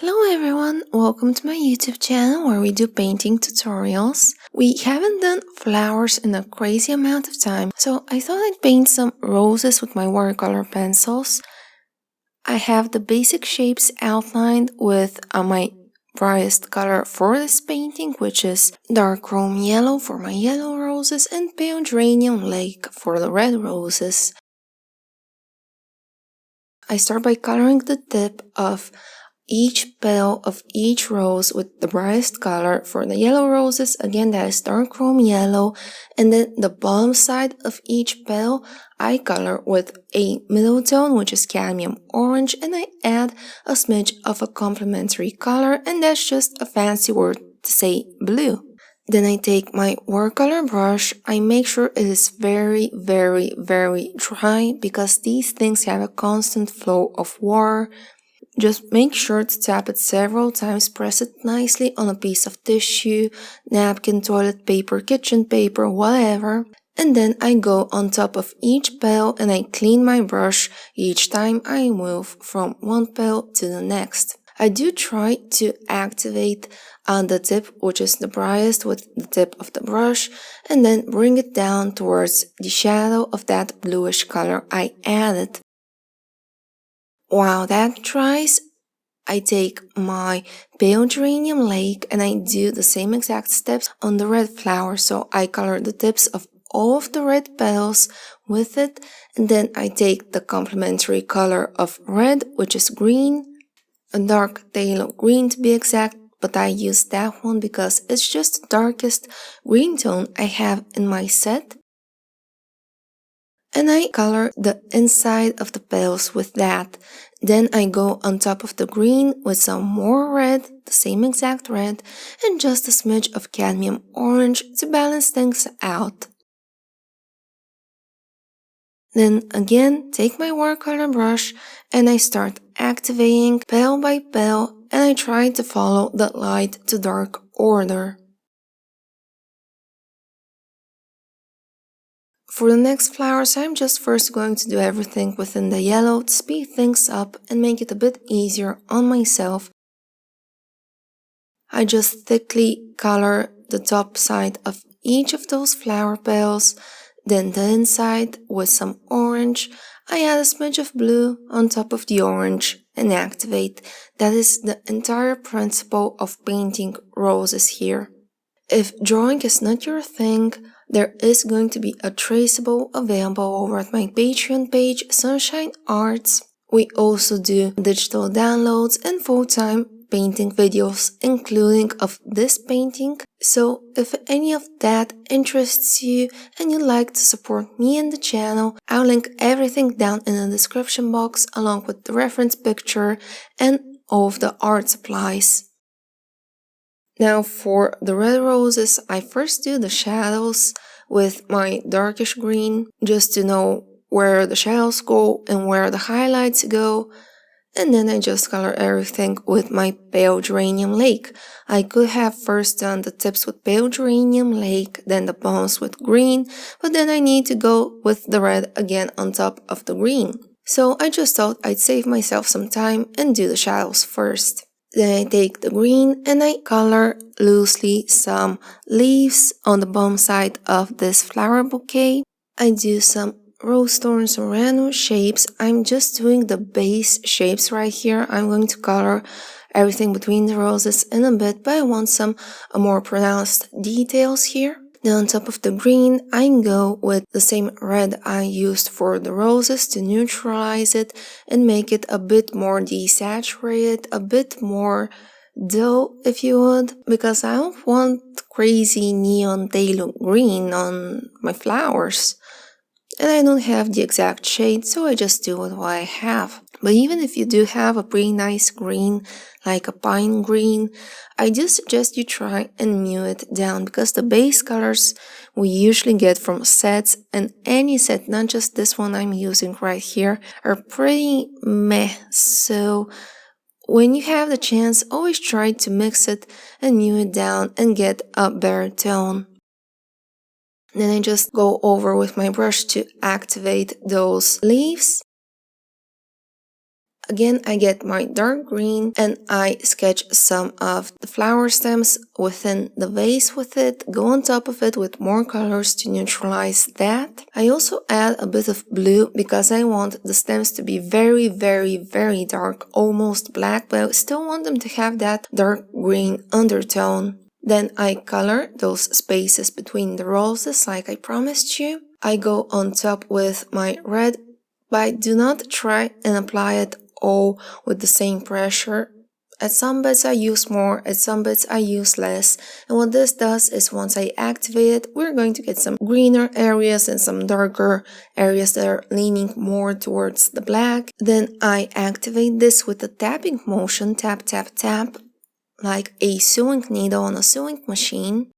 Hello everyone, welcome to my YouTube channel where we do painting tutorials. We haven't done flowers in a crazy amount of time, so I thought I'd paint some roses with my watercolor pencils. I have the basic shapes outlined with my brightest color for this painting, which is dark chrome yellow for my yellow roses and pale geranium lake for the red roses. I start by coloring the tip of each petal of each rose with the brightest color. For the yellow roses, again that is dark chrome yellow, and then the bottom side of each petal I color with a middle tone, which is cadmium orange, and I add a smidge of a complementary color, and that's just a fancy word to say blue. Then I take my watercolor brush. I make sure it is very dry because these things have a constant flow of water. Just make sure to tap it several times, press it nicely on a piece of tissue, napkin, toilet paper, kitchen paper, whatever. And then I go on top of each petal and I clean my brush each time I move from one petal to the next. I do try to activate the tip, which is the brightest, with the tip of the brush, and then bring it down towards the shadow of that bluish color I added. While that dries, I take my pale geranium lake and I do the same exact steps on the red flower. So I color the tips of all of the red petals with it, and then I take the complementary color of red, which is green, a dark phthalo green to be exact, but I use that one because it's just the darkest green tone I have in my set. And I color the inside of the petals with that. Then I go on top of the green with some more red, the same exact red, and just a smidge of cadmium orange to balance things out. Then again, take my watercolor brush and I start activating petal by petal, and I try to follow the light to dark order. For the next flowers, I'm just first going to do everything within the yellow to speed things up and make it a bit easier on myself. I just thickly color the top side of each of those flower petals, then the inside with some orange. I add a smidge of blue on top of the orange and activate. That is the entire principle of painting roses here. If drawing is not your thing, there is going to be a traceable available over at my Patreon page, Sunshine Arts. We also do digital downloads and full-time painting videos, including of this painting. So if any of that interests you and you'd like to support me and the channel, I'll link everything down in the description box along with the reference picture and all of the art supplies. Now for the red roses, I first do the shadows with my darkish green just to know where the shadows go and where the highlights go. And then I just color everything with my pale geranium lake. I could have first done the tips with pale geranium lake, then the bones with green, but then I need to go with the red again on top of the green. So I just thought I'd save myself some time and do the shadows first. Then I take the green and I color loosely some leaves on the bottom side of this flower bouquet. I do some rose thorns and random shapes. I'm just doing the base shapes right here. I'm going to color everything between the roses in a bit, but I want some more pronounced details here. Then on top of the green, I go with the same red I used for the roses to neutralize it and make it a bit more desaturated, a bit more dull if you would, because I don't want crazy neon phthalo green on my flowers. And I don't have the exact shade, so I just do with what I have. But even if you do have a pretty nice green, like a pine green, I do suggest you try and mute it down, because the base colors we usually get from sets, and any set, not just this one I'm using right here, are pretty meh. So when you have the chance, always try to mix it and mute it down and get a better tone. Then I just go over with my brush to activate those leaves. Again, I get my dark green and I sketch some of the flower stems within the vase with it, go on top of it with more colors to neutralize that. I also add a bit of blue because I want the stems to be very, very, very dark, almost black, but I still want them to have that dark green undertone. Then I color those spaces between the roses like I promised you. I go on top with my red, but do not try and apply it all with the same pressure. At some bits I use more, at some bits I use less, and what this does is once I activate it, we're going to get some greener areas and some darker areas that are leaning more towards the black. Then I activate this with a tapping motion, tap, tap, tap, like a sewing needle on a sewing machine.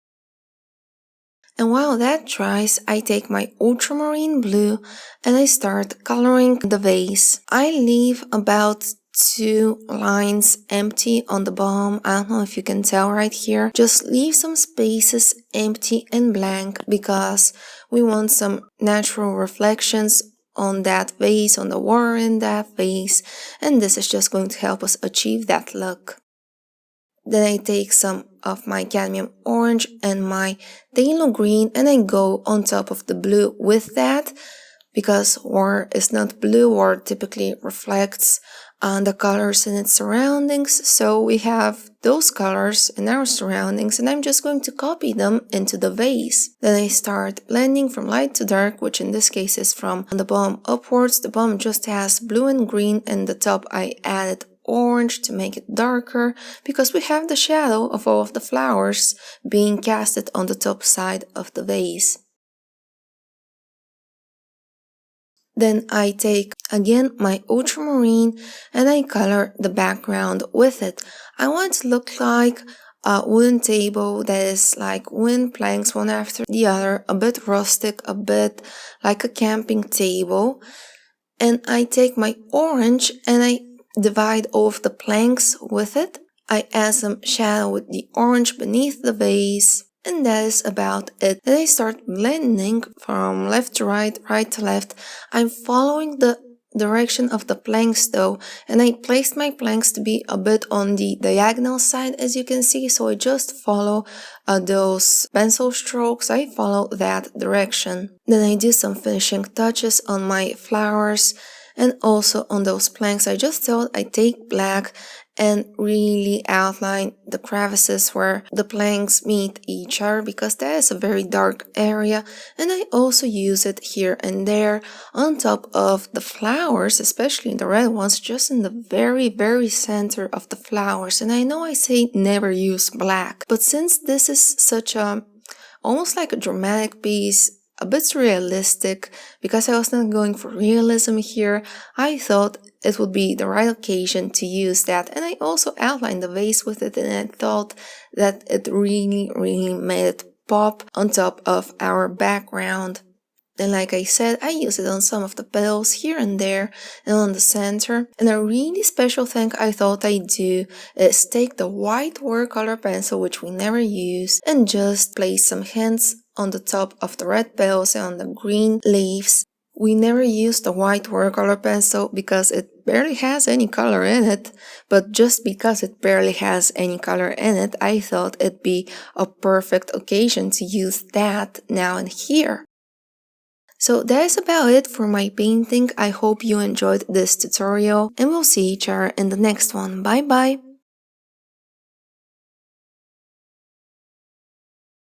And while that dries, I take my ultramarine blue and I start coloring the vase. I leave about 2 lines empty on the bottom. I don't know if you can tell right here. Just leave some spaces empty and blank because we want some natural reflections on that vase, on the water in that vase, and this is just going to help us achieve that look. Then I take some of my cadmium orange and my phthalo green and I go on top of the blue with that because water is not blue. Water typically reflects the colors in its surroundings, so we have those colors in our surroundings and I'm just going to copy them into the vase. Then I start blending from light to dark, which in this case is from the bottom upwards. The bottom just has blue and green and the top I added orange to make it darker because we have the shadow of all of the flowers being casted on the top side of the vase. Then I take again my ultramarine and I color the background with it. I want it to look like a wooden table that is like wooden planks one after the other, a bit rustic, a bit like a camping table. And I take my orange and I divide all of the planks with it. I add some shadow with the orange beneath the vase, and that is about it. Then I start blending from left to right, right to left. I'm following the direction of the planks though, and I placed my planks to be a bit on the diagonal side as you can see, so I just follow those pencil strokes. I follow that direction. Then I do some finishing touches on my flowers and also on those planks. I just thought I'd take black and really outline the crevices where the planks meet each other because that is a very dark area, and I also use it here and there on top of the flowers, especially the red ones, just in the very, very center of the flowers. And I know I say never use black, but since this is such a almost like a dramatic piece, a bit realistic, because I was not going for realism here, I thought it would be the right occasion to use that. And I also outlined the vase with it, and I thought that it really, really made it pop on top of our background. Then, like I said, I use it on some of the petals here and there and on the center. And a really special thing I thought I'd do is take the white watercolor pencil, which we never use, and just place some hints on the top of the red petals and on the green leaves. We never use the white watercolor pencil because it barely has any color in it, but just because it barely has any color in it, I thought it'd be a perfect occasion to use that now and here. So that is about it for my painting. I hope you enjoyed this tutorial and we'll see each other in the next one. Bye bye!